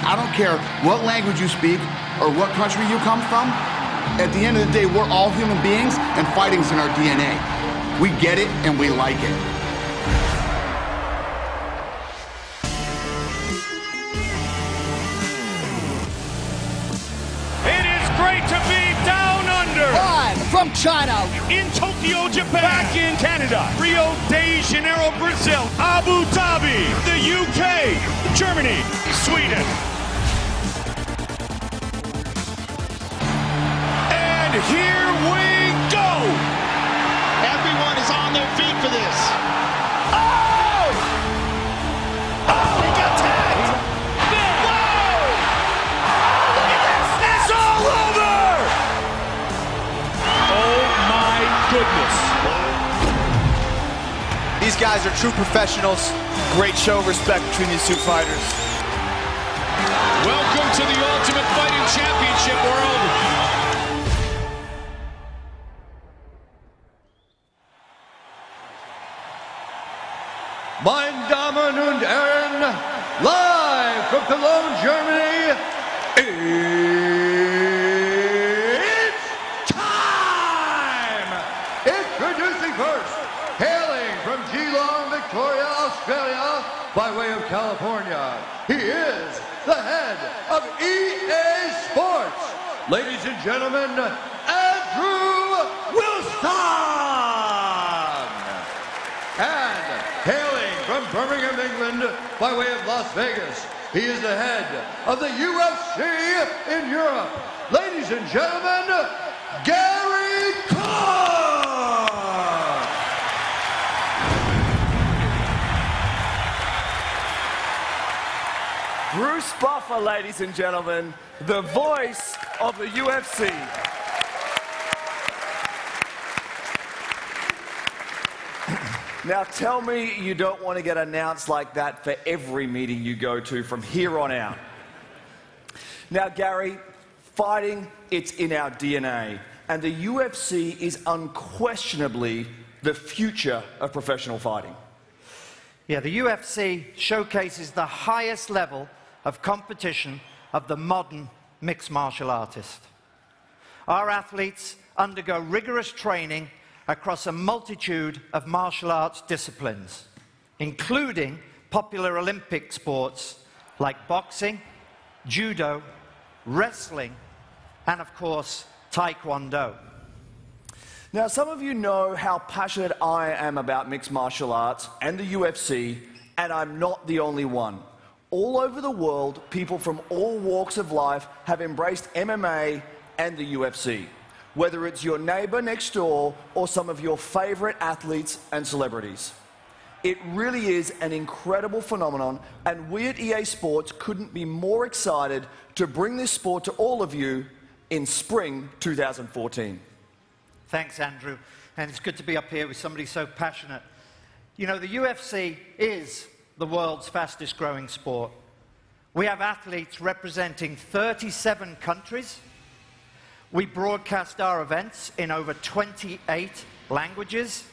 I don't care what language you speak or what country you come from. At the end of the day, we're all human beings, and fighting's in our DNA. We get it, and we like it. It is great to be down under. Live from China. In Tokyo, Japan. Back in Canada. Rio de Janeiro, Brazil. Abu Dhabi. The UK. Germany. Sweden. And here we go. Everyone is on their feet for this. Oh! Oh, he got tagged. Whoa! Look at this. It's all over. Oh, my goodness. These guys are true professionals. Great show of respect between these two fighters. Welcome to the Ultimate Fighting Championship world. Meine Damen und Herren, live from Cologne, Germany, it's time! Introducing first, hailing from Geelong, Victoria, Australia, by way of California, he is the head of EA Sports. Ladies and gentlemen, Andrew Wilson! And hailing from Birmingham, England, by way of Las Vegas, he is the head of the UFC in Europe. Ladies and gentlemen, Gary Clark! Bruce Buffer, ladies and gentlemen, the voice of the UFC. Now tell me you don't want to get announced like that for every meeting you go to from here on out. Now Gary, fighting, it's in our DNA, and the UFC is unquestionably the future of professional fighting. Yeah, the UFC showcases the highest level of competition of the modern mixed martial artist. Our athletes undergo rigorous training across a multitude of martial arts disciplines, including popular Olympic sports like boxing, judo, wrestling, and of course, taekwondo. Now, some of you know how passionate I am about mixed martial arts and the UFC, and I'm not the only one. All over the world, people from all walks of life have embraced MMA and the UFC, whether it's your neighbor next door or some of your favorite athletes and celebrities. It really is an incredible phenomenon, and we at EA Sports couldn't be more excited to bring this sport to all of you in spring 2014. Thanks, Andrew. And it's good to be up here with somebody so passionate. You know, the UFC is the world's fastest growing sport. We have athletes representing 37 countries. We broadcast our events in over 28 languages.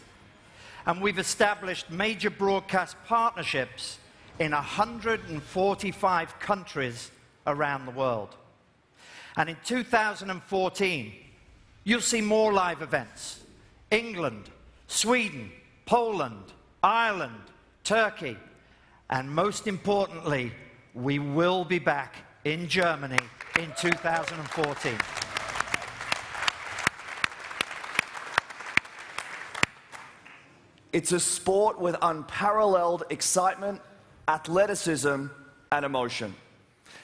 And we've established major broadcast partnerships in 145 countries around the world. And in 2014, you'll see more live events. England, Sweden, Poland, Ireland, Turkey, and most importantly, we will be back in Germany in 2014. It's a sport with unparalleled excitement, athleticism, and emotion.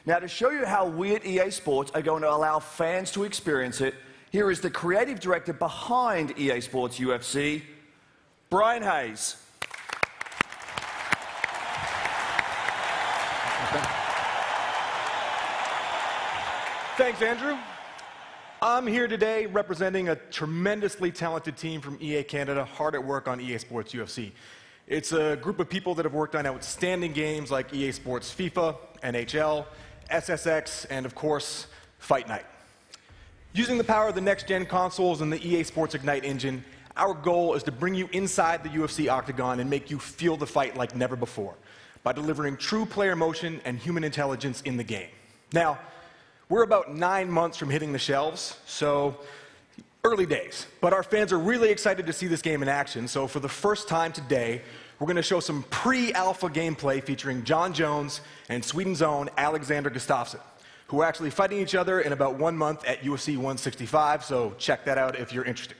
Now, to show you how we at EA Sports are going to allow fans to experience it, here is the creative director behind EA Sports UFC, Brian Hayes. Thanks, Andrew. I'm here today representing a tremendously talented team from EA Canada, hard at work on EA Sports UFC. It's a group of people that have worked on outstanding games like EA Sports FIFA, NHL, SSX, and of course, Fight Night. Using the power of the next-gen consoles and the EA Sports Ignite engine, our goal is to bring you inside the UFC octagon and make you feel the fight like never before. by delivering true player emotion and human intelligence in the game. Now, we're about 9 months from hitting the shelves, so early days. But our fans are really excited to see this game in action, so for the first time today, we're going to show some pre-alpha gameplay featuring John Jones and Sweden's own Alexander Gustafsson, who are actually fighting each other in about 1 month at UFC 165, so check that out if you're interested.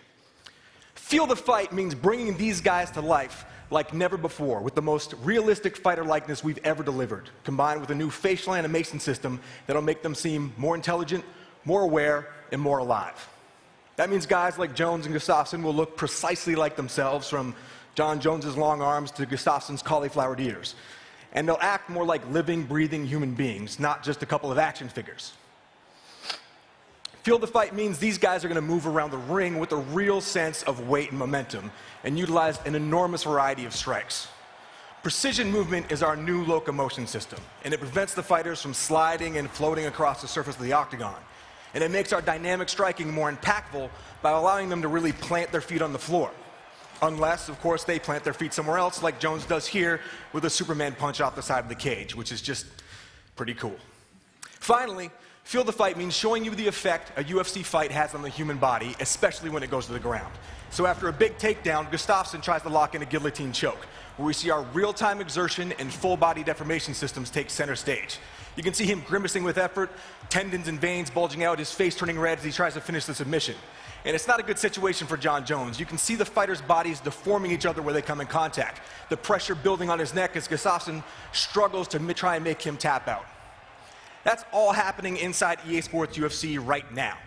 Feel the Fight means bringing these guys to life like never before, with the most realistic fighter likeness we've ever delivered, combined with a new facial animation system that'll make them seem more intelligent, more aware, and more alive. That means guys like Jones and Gustafsson will look precisely like themselves, from John Jones's long arms to Gustafsson's cauliflowered ears. And they'll act more like living, breathing human beings, not just a couple of action figures. Feel the Fight means these guys are going to move around the ring with a real sense of weight and momentum, and utilize an enormous variety of strikes. Precision movement is our new locomotion system, and it prevents the fighters from sliding and floating across the surface of the octagon. And it makes our dynamic striking more impactful by allowing them to really plant their feet on the floor. Unless, of course, they plant their feet somewhere else, like Jones does here with a Superman punch off the side of the cage, which is just pretty cool. Finally, Feel the Fight means showing you the effect a UFC fight has on the human body, especially when it goes to the ground. So after a big takedown, Gustafsson tries to lock in a guillotine choke, where we see our real-time exertion and full-body deformation systems take center stage. You can see him grimacing with effort, tendons and veins bulging out, his face turning red as he tries to finish the submission. And it's not a good situation for John Jones. You can see the fighters' bodies deforming each other where they come in contact, the pressure building on his neck as Gustafsson struggles to try and make him tap out. That's all happening inside EA Sports UFC right now.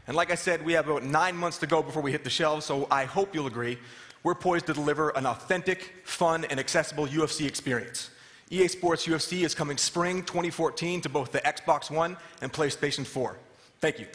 And like I said, we have about 9 months to go before we hit the shelves, so I hope you'll agree we're poised to deliver an authentic, fun, and accessible UFC experience. EA Sports UFC is coming spring 2014 to both the Xbox One and PlayStation 4. Thank you.